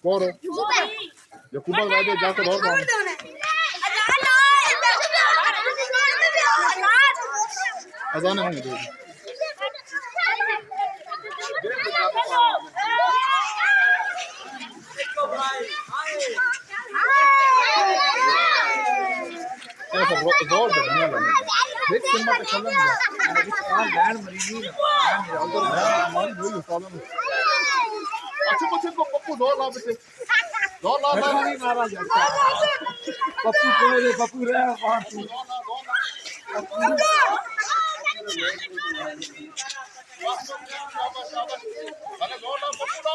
कौन है यकूबा वादे जाकर और कौन अजान है मुझे ऐसा जोर बढ़िया लगे देख सिनेमा पे चल रहा है इस काल लैंड मरीनी ना हमारी वही प्रॉब्लम है अच्छे बच्चे को पप्पू जोर ला बच्चे जोर ला नहीं मारा जाता पप्पू कोई रे पप्पू रे मार तू अरे जोर ला पप्पू ला